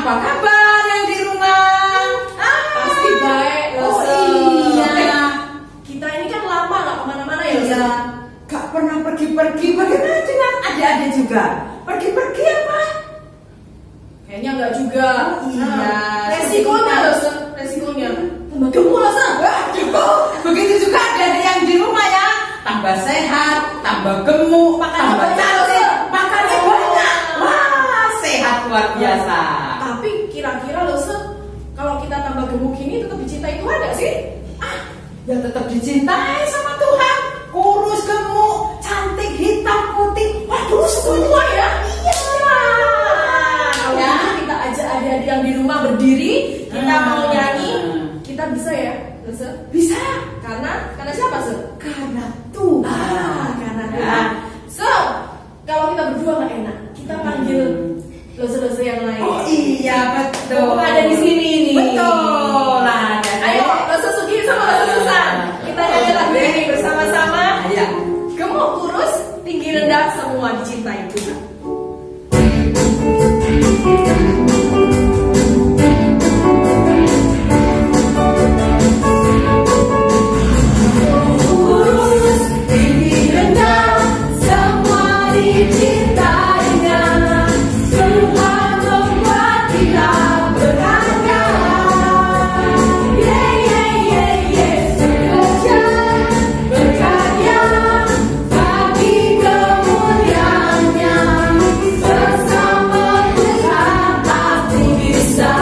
Apa kabar yang di rumah? Pasti baik. Oh iya. Kita ini kan lama gak kemana-mana ya. Iya. Gak pernah pergi-pergi. Bagaimana dengan adik-adik juga? Pergi-pergi apa? Kayaknya enggak juga. Iya. Resikonya loh, resikonya tambah gemuk loh, Begitu juga adik-adik yang di rumah ya. Tambah sehat, tambah gemuk, tambah cantik, makannya banyak. Wah, sehat luar biasa. Tapi kira-kira loh, kalau kita tambah gemuk ini tetap dicintai Tuhan gak sih? Ya tetap dicintai sama Tuhan. Kurus, gemuk, cantik, hitam, putih. Waduh, semua ya. Iya. Kalau Ya. gitu kita ajak adik-adik yang di rumah berdiri, kita mau nyanyi, kita bisa ya, Lose? Bisa. Karena siapa, Se? Karena Tuhan. Karena Ya. Tuhan. So, kalau kita berdua nggak enak, kita panggil Lose-Lose yang lain. Oh iya, betul. Mumpung ada di sini nih. Betul. Nah, Ayo, Lose Sugi sama Lose Susan. Kita nyanyi lagu ini bersama-sama. Iya. Gemuk, kurus, tinggi, rendah, semua dicintai Tuhan. Kurus, tinggi, rendah, semua dicintainya. Tuhan membuat kita berharga. Bekerja, berkarya, bagi kemuliaannya. Bersama Tuhan aku bisa.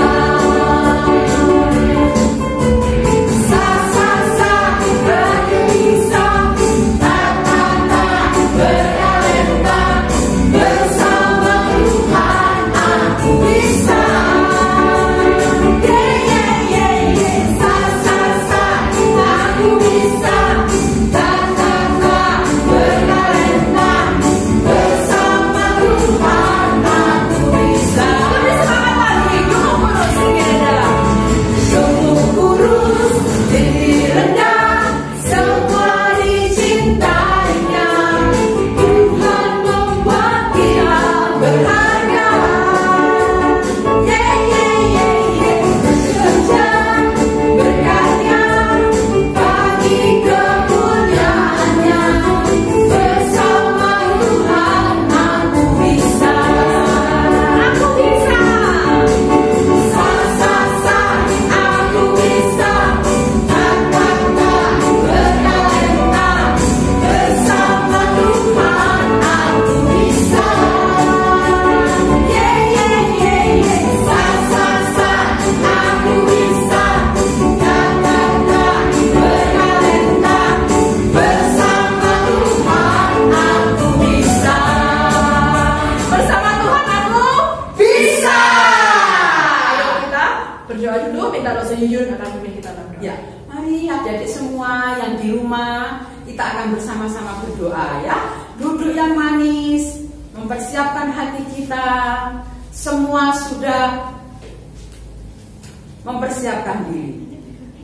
Aku bisa. Bertalenta, bersama Tuhan aku bisa. Aku bisa. Bertalenta, bersama Tuhan aku bisa. Lebih semangat lagi, gemuk, kurus, tinggi, rendah. Gemuk, kurus, tinggi, rendah, semua dicintainya. Tuhan membuat kita berharga. Bekerja, berkarya, bagi kemuliaannya. Bersama Tuhan aku bisa. Aku bisa. Aku bisa. Bertalenta, bersama Tuhan aku bisa. Aku bisa. Bertalenta, bersama Tuhan aku bisa. Bersama Tuhan aku Bisa. Ayo kita berdoa dulu, minta Rosa Yuyun akan memimpin kita berdoa. Ya, mari adik-adik semua yang di rumah, kita akan bersama-sama berdoa ya. Duduk yang manis, mempersiapkan hati kita. Semua sudah mempersiapkan diri.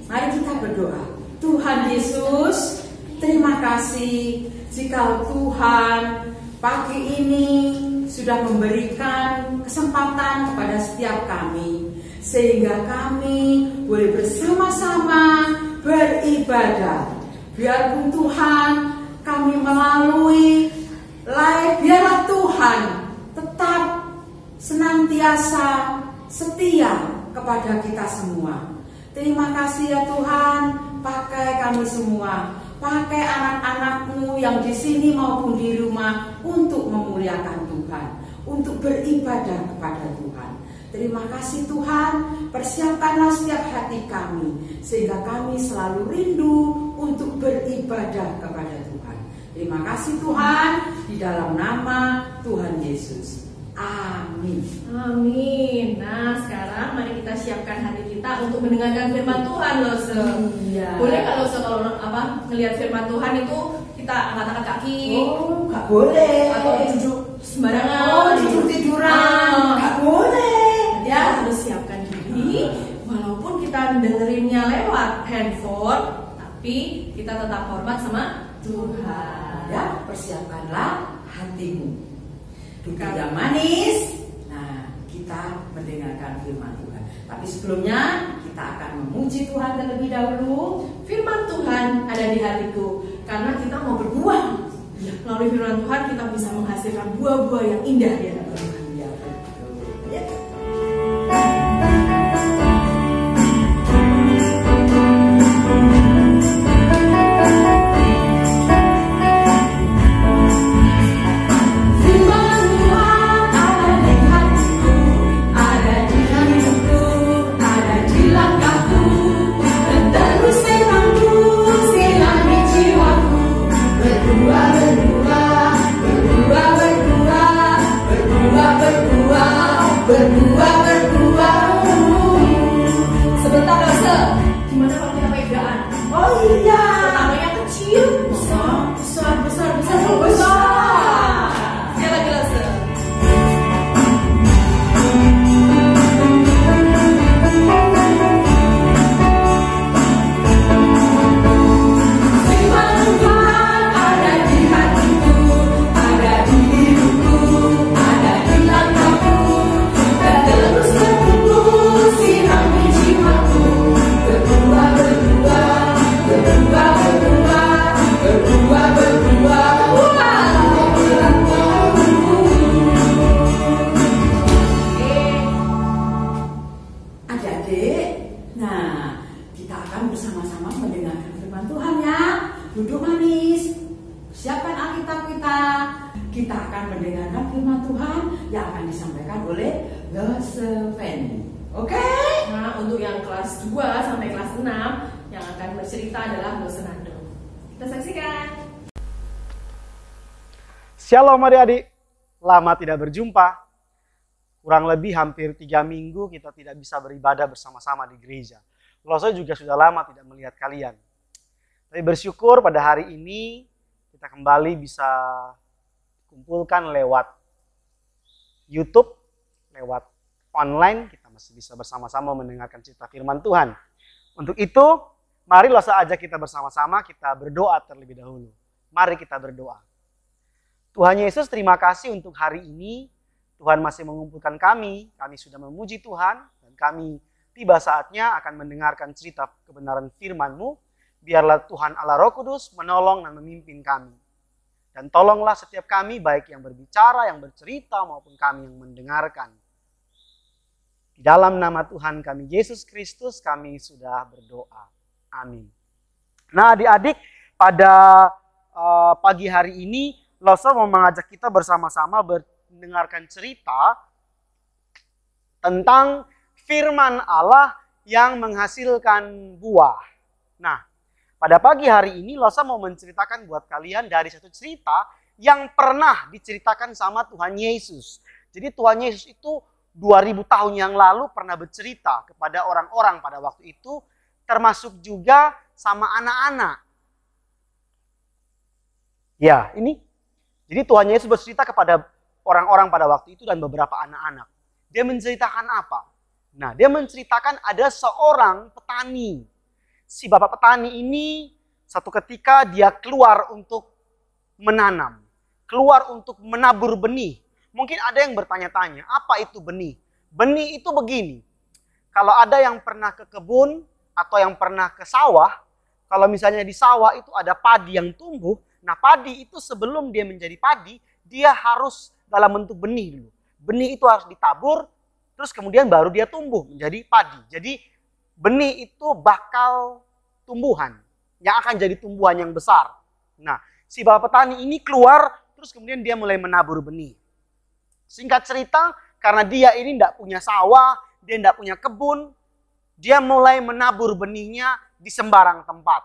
Mari kita berdoa. Tuhan Yesus, terima kasih jika Tuhan pagi ini sudah memberikan kesempatan kepada setiap kami, sehingga kami boleh bersama-sama beribadah. Biarpun Tuhan kami melalui live, biarlah Tuhan tetap senantiasa setia kepada kita semua. Terima kasih ya Tuhan, pakai kami semua, pakai anak-anak-Mu yang di sini maupun di rumah untuk memuliakan Tuhan, untuk beribadah kepada Tuhan. Terima kasih Tuhan, persiapkanlah setiap hati kami, sehingga kami selalu rindu untuk beribadah kepada Tuhan. Terima kasih Tuhan, di dalam nama Tuhan Yesus. Amin. Amin. Nah, sekarang mari kita siapkan hati kita untuk mendengarkan firman Tuhan, loh, Se. Iya. Boleh kalau ngelihat firman Tuhan itu kita angkat-angkat kaki. Oh, nggak boleh. Atau duduk sembarangan. Oh, tidur-tiduran. Nggak boleh. Ya, harus siapkan diri. Walaupun kita dengerinnya lewat handphone, tapi kita tetap hormat sama Tuhan. Ya, persiapkanlah hatimu. Duduk yang manis. Nah, kita kita mendengarkan firman Tuhan. Tapi sebelumnya kita akan memuji Tuhan terlebih dahulu. Firman Tuhan ada di hatiku karena kita mau berbuah. Melalui firman Tuhan kita bisa menghasilkan buah-buah yang indah di hadapan Tuhan. Ya, betul. Ya. Sebentar Lose, gimana kalau kita pegaan? Oh iya. Pertamanya kecil, besar. Sekali lagi Lose. Firman Tuhan ada di hatiku, ada di hidupku, ada di langkahku, dan terus bertumbuh sirami jiwaku. Berbuah, berbuah, berbuah, berbuah, berbuah, berbuah. Adik-adik, nah kita akan bersama-sama mendengarkan firman Tuhan ya. Duduk manis, siapkan Alkitab kita. Kita akan mendengarkan firman Tuhan yang akan disampaikan oleh Lose Feni. Oke? Nah, untuk yang kelas 2 sampai kelas 6 yang akan bercerita adalah Lose Nando. Kita saksikan. Shalom adik-adik, lama tidak berjumpa. Kurang lebih hampir 3 minggu kita tidak bisa beribadah bersama-sama di gereja. Lose juga sudah lama tidak melihat kalian. Tapi bersyukur pada hari ini kita kembali bisa kumpulkan lewat YouTube, lewat online. Kita masih bisa bersama-sama mendengarkan cerita firman Tuhan. Untuk itu, mari Lose ajak kita bersama-sama kita berdoa terlebih dahulu. Mari kita berdoa. Tuhan Yesus, terima kasih untuk hari ini. Tuhan masih mengumpulkan kami sudah memuji Tuhan, dan kami tiba saatnya akan mendengarkan cerita kebenaran firman-Mu. Biarlah Tuhan Allah Roh Kudus menolong dan memimpin kami. Dan tolonglah setiap kami, baik yang berbicara, yang bercerita, maupun kami yang mendengarkan. Di dalam nama Tuhan kami, Yesus Kristus, kami sudah berdoa. Amin. Nah adik-adik, pada pagi hari ini, Lose mau mengajak kita bersama-sama mendengarkan cerita tentang firman Allah yang menghasilkan buah. Nah, pada pagi hari ini Lose mau menceritakan buat kalian dari satu cerita yang pernah diceritakan sama Tuhan Yesus. Jadi Tuhan Yesus itu 2000 tahun yang lalu pernah bercerita kepada orang-orang pada waktu itu, termasuk juga sama anak-anak. Ya, ini. Jadi Tuhan Yesus bercerita kepada orang-orang pada waktu itu dan beberapa anak-anak. Dia menceritakan apa? Nah, dia menceritakan ada seorang petani. Si bapak petani ini satu ketika dia keluar untuk menanam. Keluar untuk menabur benih. Mungkin ada yang bertanya-tanya, apa itu benih? Benih itu begini. Kalau ada yang pernah ke kebun atau yang pernah ke sawah, kalau misalnya di sawah itu ada padi yang tumbuh, nah padi itu sebelum dia menjadi padi, dia harus dalam bentuk benih dulu. Benih itu harus ditabur, terus kemudian baru dia tumbuh menjadi padi. Jadi benih itu bakal tumbuhan, yang akan jadi tumbuhan yang besar. Nah, si bapak petani ini keluar, terus kemudian dia mulai menabur benih. Singkat cerita, karena dia ini tidak punya sawah, dia tidak punya kebun, dia mulai menabur benihnya di sembarang tempat.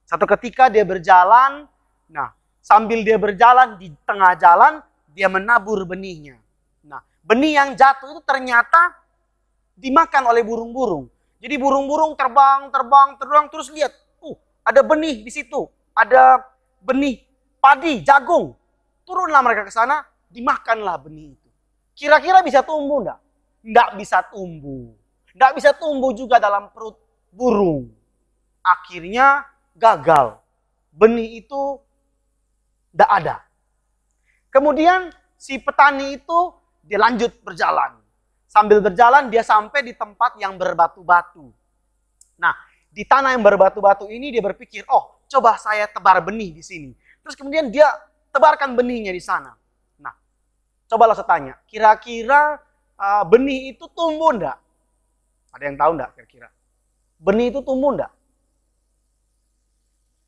Satu ketika dia berjalan, nah sambil dia berjalan di tengah jalan, dia menabur benihnya. Nah, benih yang jatuh itu ternyata dimakan oleh burung-burung. Jadi burung-burung terbang, terus lihat, ada benih di situ, ada benih padi, jagung. Turunlah mereka ke sana, dimakanlah benih itu. Kira-kira bisa tumbuh enggak? Enggak bisa tumbuh. Enggak bisa tumbuh juga dalam perut burung. Akhirnya gagal. Benih itu enggak ada. Kemudian si petani itu dia lanjut berjalan. Sambil berjalan dia sampai di tempat yang berbatu-batu. Nah, di tanah yang berbatu-batu ini dia berpikir, oh coba saya tebar benih di sini. Terus kemudian dia tebarkan benihnya di sana. Nah, cobalah saya tanya, kira-kira benih itu tumbuh enggak? Ada yang tahu enggak kira-kira? Benih itu tumbuh enggak?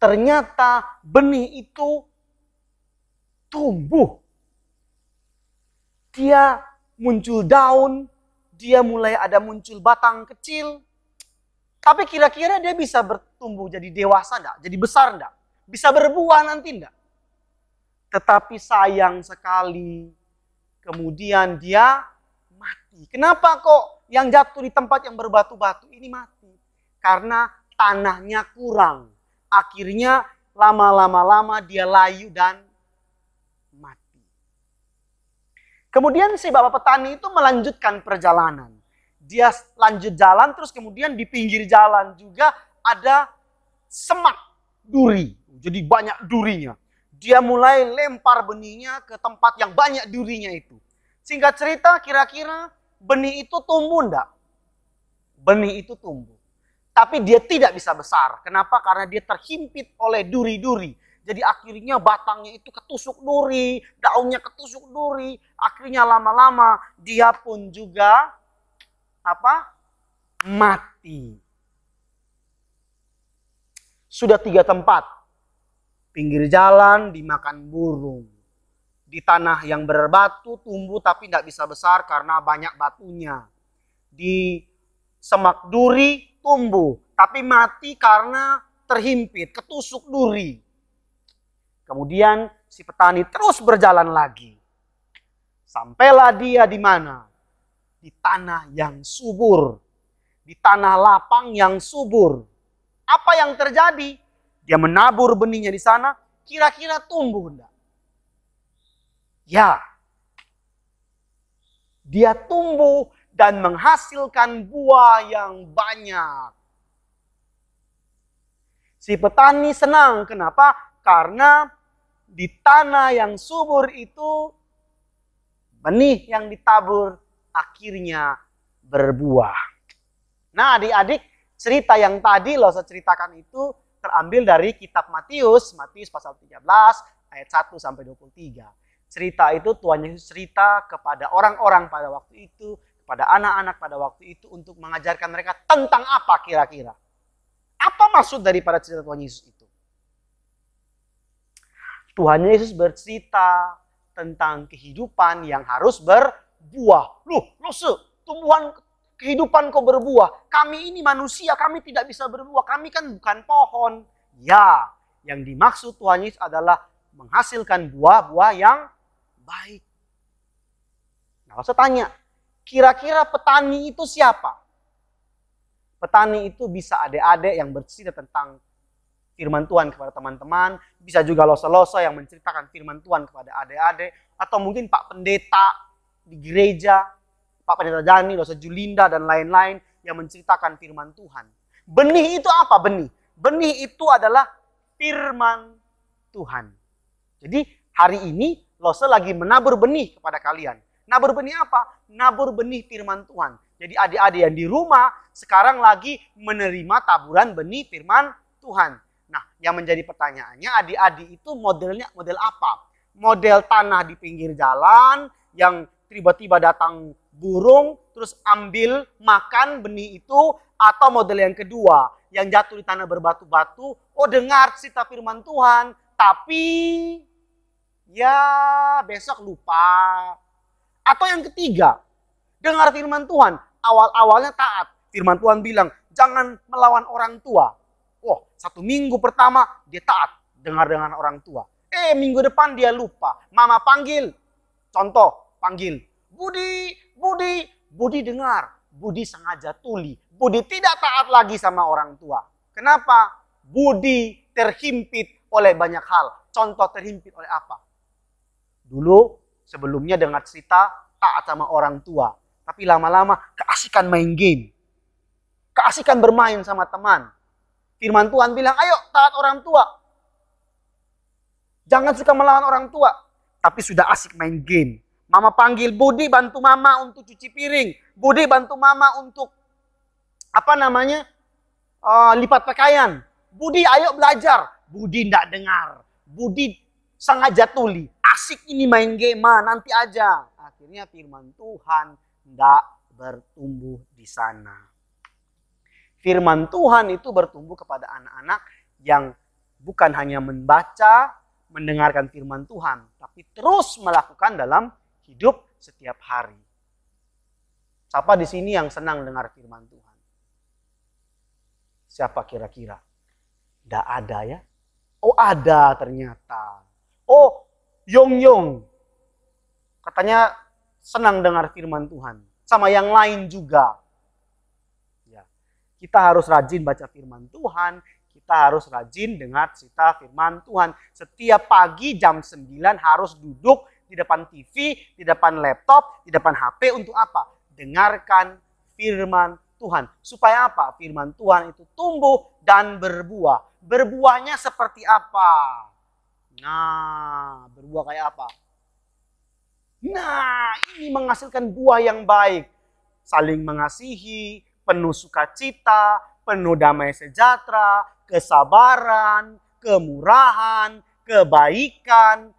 Ternyata benih itu tumbuh. Dia muncul daun, dia mulai ada muncul batang kecil. Tapi kira-kira dia bisa bertumbuh jadi dewasa enggak? Jadi besar enggak? Bisa berbuah nanti enggak? Tetapi sayang sekali, kemudian dia mati. Kenapa kok yang jatuh di tempat yang berbatu-batu ini mati? Karena tanahnya kurang. Akhirnya lama-lama dia layu dan mati. Kemudian si bapak petani itu melanjutkan perjalanan. Dia lanjut jalan, terus kemudian di pinggir jalan juga ada semak duri. Jadi banyak durinya. Dia mulai lempar benihnya ke tempat yang banyak durinya itu. Singkat cerita, kira-kira benih itu tumbuh enggak? Benih itu tumbuh. Tapi dia tidak bisa besar. Kenapa? Karena dia terhimpit oleh duri-duri. Jadi akhirnya batangnya itu ketusuk duri, daunnya ketusuk duri. Akhirnya lama-lama dia pun juga mati. Sudah 3 tempat. Pinggir jalan dimakan burung. Di tanah yang berbatu tumbuh tapi tidak bisa besar karena banyak batunya. Di semak duri tumbuh tapi mati karena terhimpit, ketusuk duri. Kemudian si petani terus berjalan lagi. Sampailah dia di mana? Di tanah yang subur. Di tanah lapang yang subur. Apa yang terjadi? Dia menabur benihnya di sana, kira-kira tumbuh enggak? Ya. Dia tumbuh dan menghasilkan buah yang banyak. Si petani senang. Kenapa? Karena di tanah yang subur itu benih yang ditabur akhirnya berbuah. Nah, adik-adik, cerita yang tadi saya ceritakan itu terambil dari kitab Matius pasal 13 ayat 1 sampai 23. Cerita itu Tuhan Yesus cerita kepada orang-orang pada waktu itu, kepada anak-anak pada waktu itu untuk mengajarkan mereka tentang apa kira-kira. Apa maksud daripada cerita Tuhan Yesus itu? Tuhan Yesus bercerita tentang kehidupan yang harus berbuah. Tumbuhan kehidupan kok berbuah. Kami ini manusia, kami tidak bisa berbuah. Kami kan bukan pohon. Ya, yang dimaksud Tuhan Yesus adalah menghasilkan buah-buah yang baik. Nah, saya tanya, kira-kira petani itu siapa? Petani itu bisa adik-adik yang bercerita tentang firman Tuhan kepada teman-teman. Bisa juga losa-losa yang menceritakan firman Tuhan kepada adik-adik. Atau mungkin Pak Pendeta di gereja, Pak Pendeta Jani, Losa Julinda, dan lain-lain yang menceritakan firman Tuhan. Benih itu apa benih? Benih itu adalah firman Tuhan. Jadi hari ini Losa lagi menabur benih kepada kalian. Nabur benih apa? Nabur benih firman Tuhan. Jadi adik-adik yang di rumah sekarang lagi menerima taburan benih firman Tuhan. Nah, yang menjadi pertanyaannya, adik-adik itu modelnya model apa? Model tanah di pinggir jalan yang tiba-tiba datang burung terus ambil makan benih itu, atau model yang kedua yang jatuh di tanah berbatu-batu, dengar cerita firman Tuhan tapi ya besok lupa. Atau yang ketiga, dengar firman Tuhan, awal-awalnya taat. Firman Tuhan bilang, jangan melawan orang tua. 1 minggu pertama dia taat, dengar dengan orang tua. Minggu depan dia lupa. Mama panggil, contoh, panggil. Budi dengar. Budi sengaja tuli. Budi tidak taat lagi sama orang tua. Kenapa? Budi terhimpit oleh banyak hal. Contoh terhimpit oleh apa? Dulu sebelumnya dengar cerita taat sama orang tua. Tapi lama-lama keasikan main game. Keasikan bermain sama teman. Firman Tuhan bilang, ayo taat orang tua. Jangan suka melawan orang tua. Tapi sudah asik main game. Mama panggil, Budi bantu mama untuk cuci piring. Budi bantu mama untuk lipat pakaian. Budi ayo belajar. Budi tidak dengar. Budi sengaja tuli. Asik ini main game, nanti aja. Akhirnya firman Tuhan tidak bertumbuh di sana. Firman Tuhan itu bertumbuh kepada anak-anak yang bukan hanya membaca, mendengarkan firman Tuhan, tapi terus melakukan dalam hidup setiap hari. Siapa di sini yang senang dengar firman Tuhan? Siapa kira-kira? Tidak ada ya? Oh ada ternyata. Oh Yong. Katanya senang dengar firman Tuhan. Sama yang lain juga. Ya. Kita harus rajin baca firman Tuhan. Kita harus rajin dengar cerita firman Tuhan. Setiap pagi jam 9 harus duduk di depan TV, di depan laptop, di depan HP untuk apa? Dengarkan firman Tuhan. Supaya apa? Firman Tuhan itu tumbuh dan berbuah. Berbuahnya seperti apa? Nah, berbuah kayak apa? Nah, ini menghasilkan buah yang baik. Saling mengasihi, penuh sukacita, penuh damai sejahtera, kesabaran, kemurahan, kebaikan,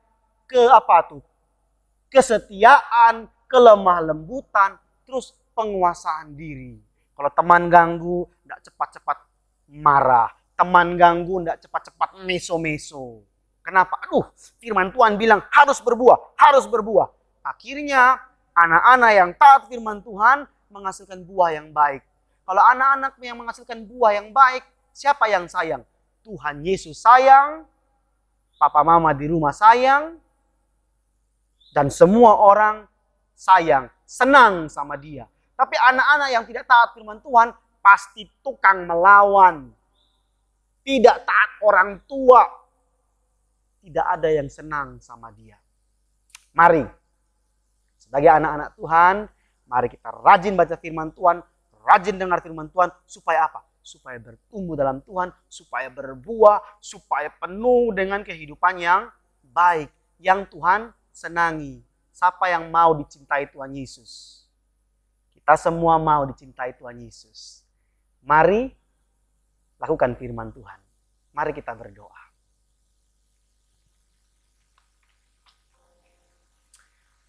kesetiaan, kelemah lembutan, terus penguasaan diri. Kalau teman ganggu, tidak cepat-cepat marah. Teman ganggu, tidak cepat-cepat meso-meso. Kenapa? Firman Tuhan bilang harus berbuah, harus berbuah. Akhirnya anak-anak yang taat firman Tuhan menghasilkan buah yang baik. Kalau anak-anak yang menghasilkan buah yang baik, siapa yang sayang? Tuhan Yesus sayang, papa mama di rumah sayang, dan semua orang sayang, senang sama dia. Tapi anak-anak yang tidak taat firman Tuhan pasti tukang melawan. Tidak taat orang tua. Tidak ada yang senang sama dia. Mari, sebagai anak-anak Tuhan, mari kita rajin baca firman Tuhan, rajin dengar firman Tuhan, supaya apa? Supaya bertumbuh dalam Tuhan, supaya berbuah, supaya penuh dengan kehidupan yang baik, yang Tuhan senangi. Siapa yang mau dicintai Tuhan Yesus? Kita semua mau dicintai Tuhan Yesus. Mari lakukan firman Tuhan. Mari kita berdoa.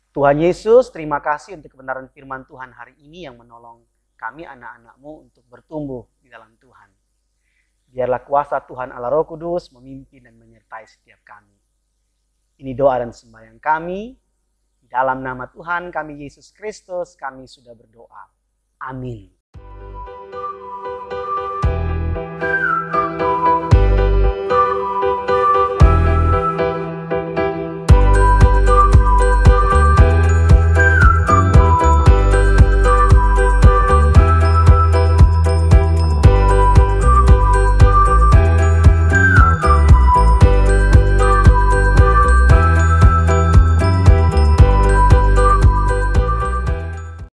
Tuhan Yesus, terima kasih untuk kebenaran firman Tuhan hari ini yang menolong kami anak-anak-Mu untuk bertumbuh di dalam Tuhan. Biarlah kuasa Tuhan Allah Roh Kudus memimpin dan menyertai setiap kami. Ini doa dan sembahyang kami. Dalam nama Tuhan kami Yesus Kristus kami sudah berdoa. Amin.